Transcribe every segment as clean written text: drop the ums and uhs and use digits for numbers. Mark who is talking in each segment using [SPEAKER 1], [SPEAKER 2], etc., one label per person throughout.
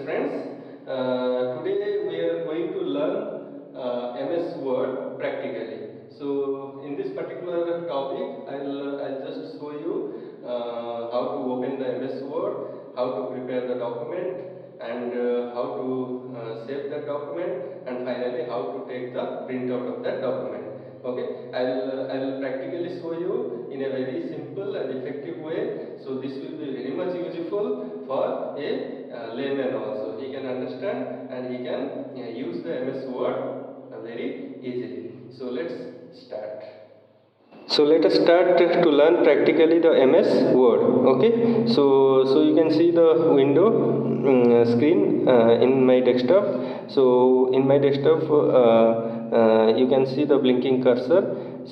[SPEAKER 1] friends. Today we are going to learn MS Word practically. So in this particular topic, I'll just show you how to open the MS Word, how to prepare the document, and how to save that document, and finally how to take the printout of that document. Okay, I'll practically show you in a very simple and effective way. So this will be very much useful for a layman also. He can understand and he can use the MS Word very easily. So let's start. So let us start to learn practically the MS Word. Okay, so you can see the window screen in my desktop. So in my desktop you can see the blinking cursor.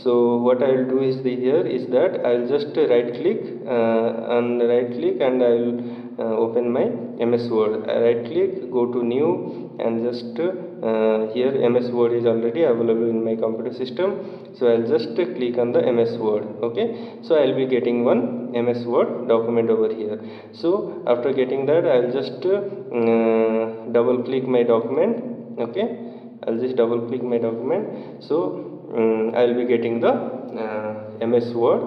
[SPEAKER 1] So what I will do is here is that I will just right click and I will open my MS Word. Right click, go to new, and just here MS Word is already available in my computer system. So I'll just click on the MS Word. Okay, so I'll be getting one MS Word document over here. So after getting that, I'll just double click my document. Okay, I'll just double click my document. So I'll be getting the MS Word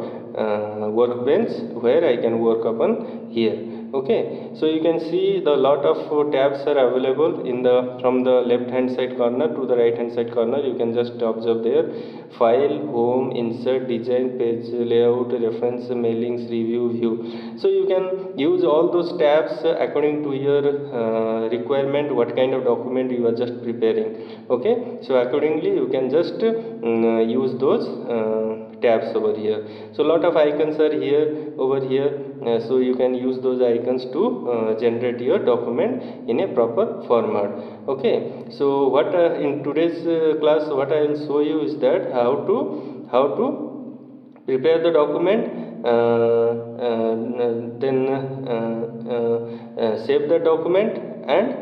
[SPEAKER 1] workbench where I can work upon here. Okay, so you can see the lot of tabs are available in the from the left hand side corner to the right hand side corner. You can just observe there: file, home, insert, design, page layout, reference, mailings, review, view. So you can use all those tabs according to your requirement, what kind of document you are just preparing. Okay, so accordingly you can just use those tabs over here. So lot of icons are here over here. So you can use those icons to generate your document in a proper format. Okay, so what in today's class what I will show you is that how to prepare the document, then save the document, and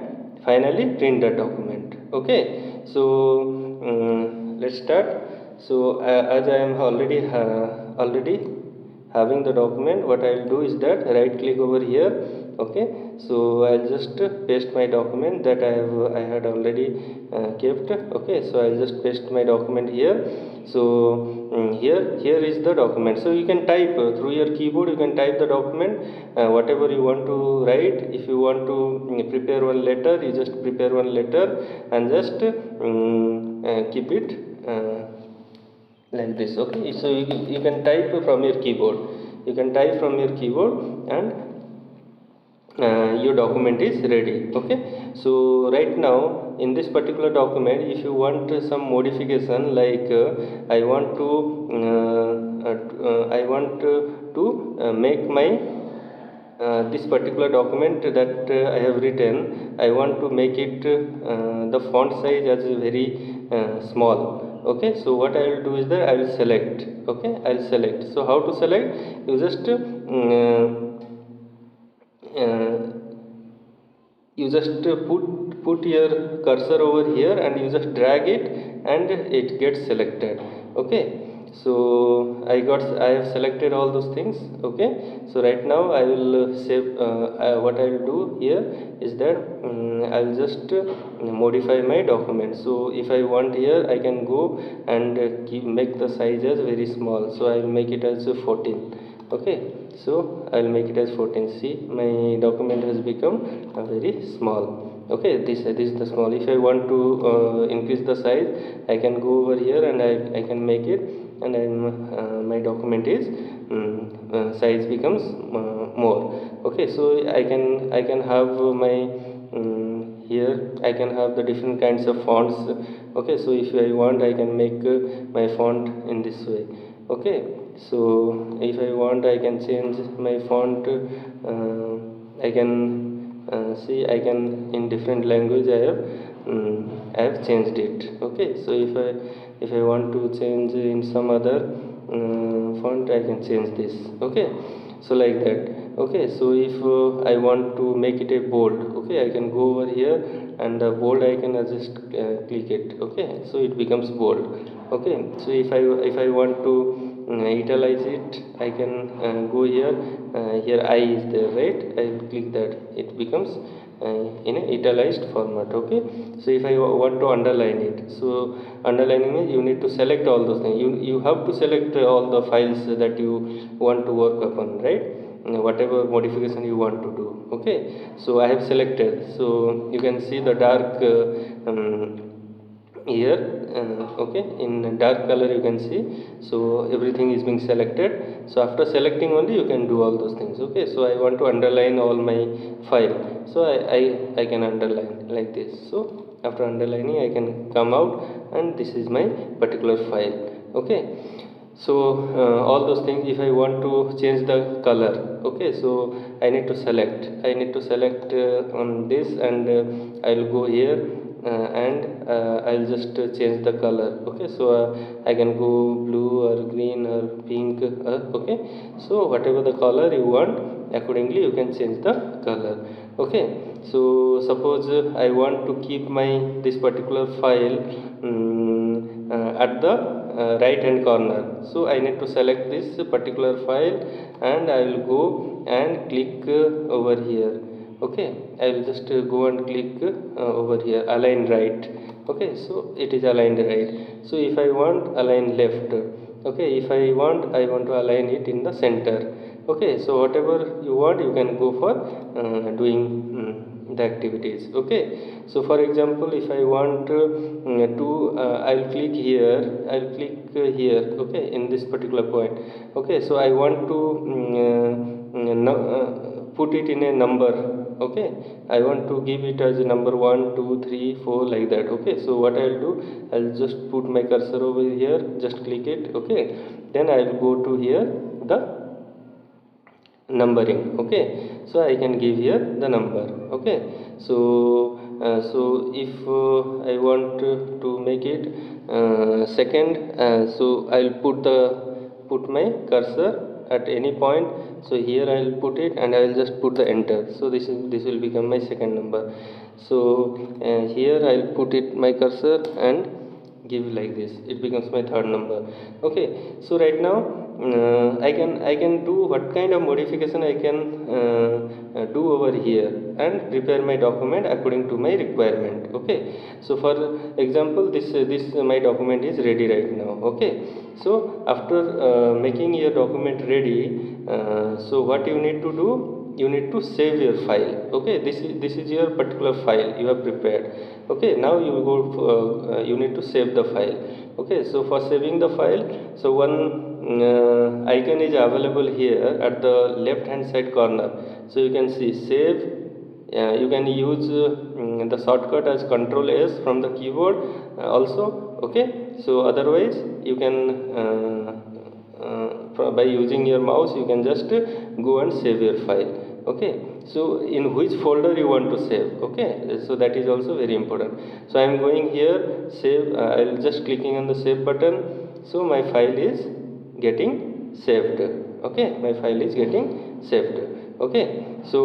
[SPEAKER 1] finally print the document. Okay, so let's start. So as I am already having the document, what I will do is that right click over here. Okay, so I'll just paste my document that I had already kept. Okay, so I'll just paste my document here. So here is the document. So you can type through your keyboard, you can type the document whatever you want to write. If you want to prepare one letter, you just prepare one letter and just keep it like this. Okay, so you can type from your keyboard, and your document is ready. Okay, so right now in this particular document, if you want some modification, like I want to make my this particular document that I have written, I want to make it the font size as very small. Okay, so what I will do is that I will select. Okay, I will select. So how to select? You just put your cursor over here and you just drag it and it gets selected. Okay, so I have selected all those things. Okay, so right now I will save what I will do here is that I will just modify my document. So if I want here, I can go and make the size as very small. So I will make it as 14. Okay, so I will make it as 14. See, my document has become very small. Okay, this is the small. If I want to increase the size, I can go over here and I can make it, and my document is size becomes more. Okay, so I can have my here I can have the different kinds of fonts. Okay, so if I want, I can make my font in this way. Okay, so if I want, I can change my font. I can see, I can in different language I have changed it. Okay, so if I want to change in some other font, I can change this. Okay, so like that. Okay, so if I want to make it a bold, okay, I can go over here and the bold icon, I just click it. Okay, so it becomes bold. Okay, so if I want to italize it, I can go here. Here I is there, right? I will click that, it becomes in a italicized format. Okay, so if I want to underline it, so underlining means you need to select all those things. You have to select all the files that you want to work upon, right? Whatever modification you want to do. Okay, so I have selected, so you can see the dark here. Okay, in dark color you can see, so everything is being selected. So after selecting only you can do all those things. Okay, so I want to underline all my file, so I can underline like this. So after underlining I can come out, and this is my particular file. Okay, so all those things, if I want to change the color, okay, so I need to select on this, and I'll go here, and I'll just change the color. Okay, so I can go blue or green or pink. Okay, so whatever the color you want, accordingly you can change the color. Okay, so suppose I want to keep my this particular file at the right hand corner, so I need to select this particular file, and I will go and click over here. Okay, I will just go and click over here, align right. Okay, so it is aligned right. So if I want align left, okay, if I want to align it in the center. Okay, so whatever you want, you can go for doing the activities. Okay, so for example, if I want I'll click here, here. Okay, in this particular point. Okay, so I want to put it in a number. Okay, I want to give it as a number 1 2 3 4 like that. Okay, so what I'll do, I'll just put my cursor over here, just click it. Okay, then I'll go to here the numbering. Okay, so I can give here the number. Okay, so if I want to make it second, so I'll put my cursor at any point. So here I'll put it, and I'll just put the enter. So this will become my second number. So here I'll put it my cursor and give like this, it becomes my third number. Okay, so right now I can do what kind of modification I can do over here, and prepare my document according to my requirement. Okay, so for example, this my document is ready right now. Okay, so after making your document ready, so what you need to do, you need to save your file. Okay, this is your particular file you have prepared. Okay, now you go you need to save the file. Okay, so for saving the file, so one icon is available here at the left hand side corner. So you can see save. You can use the shortcut as Ctrl S from the keyboard also. Okay, so otherwise you can by using your mouse, you can just go and save your file. Okay, so in which folder you want to save. Okay, so that is also very important. So I am going here, save. I'll just clicking on the save button. So my file is getting saved. Okay, my file is getting saved. Okay, so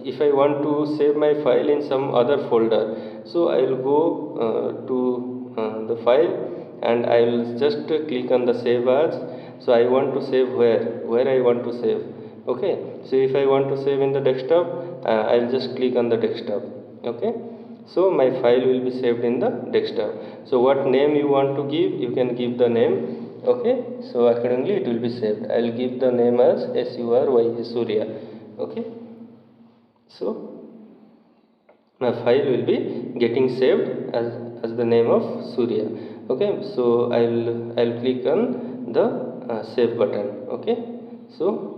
[SPEAKER 1] if I want to save my file in some other folder, so I will go to the file, and I will just click on the save as. So I want to save where I want to save. Okay, so if I want to save in the desktop, I'll just click on the desktop. Okay, so my file will be saved in the desktop. So what name you want to give, you can give the name. Okay, so accordingly it will be saved. I'll give the name as Surya. Okay, so my file will be getting saved as the name of Surya. Okay, so I'll click on the save button. Okay, so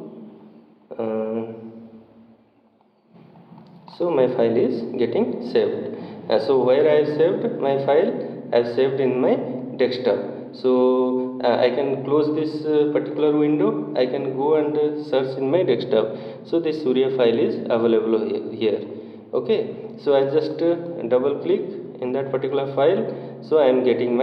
[SPEAKER 1] so my file is getting saved. So where I have saved my file, I have saved in my desktop. So I can close this particular window. I can go and search in my desktop. So this Surya file is available here. Okay, so I just double click in that particular file. So I am getting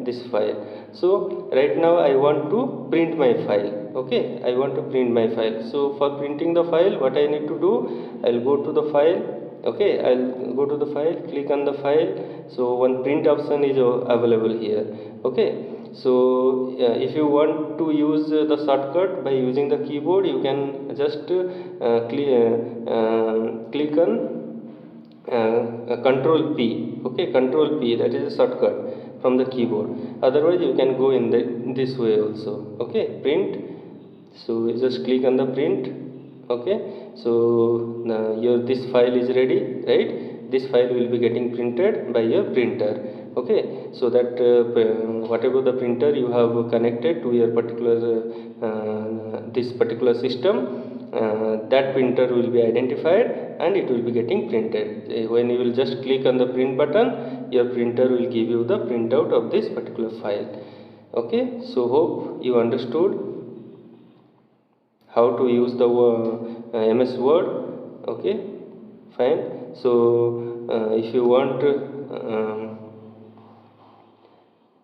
[SPEAKER 1] this file. So right now I want to print my file. Okay, I want to print my file. So for printing the file, what I need to do, I'll go to the file. Okay, I'll go to the file, click on the file. So one print option is available here. Okay, So if you want to use the shortcut by using the keyboard, you can just click on control P. Okay, control P, that is a shortcut from the keyboard. Otherwise you can go in this way also. Okay, print. So you just click on the print. Okay, so your this file is ready, right? This file will be getting printed by your printer. Okay, so that whatever the printer you have connected to your particular this particular system, that printer will be identified and it will be getting printed. When you will just click on the print button, your printer will give you the printout of this particular file. Okay, so hope you understood how to use the MS Word. Okay, fine. So if you want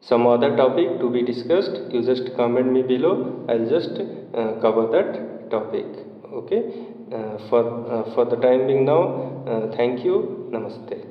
[SPEAKER 1] some other topic to be discussed, you just comment me below. I'll just cover that topic. Okay, for the time being now, thank you. Namaste.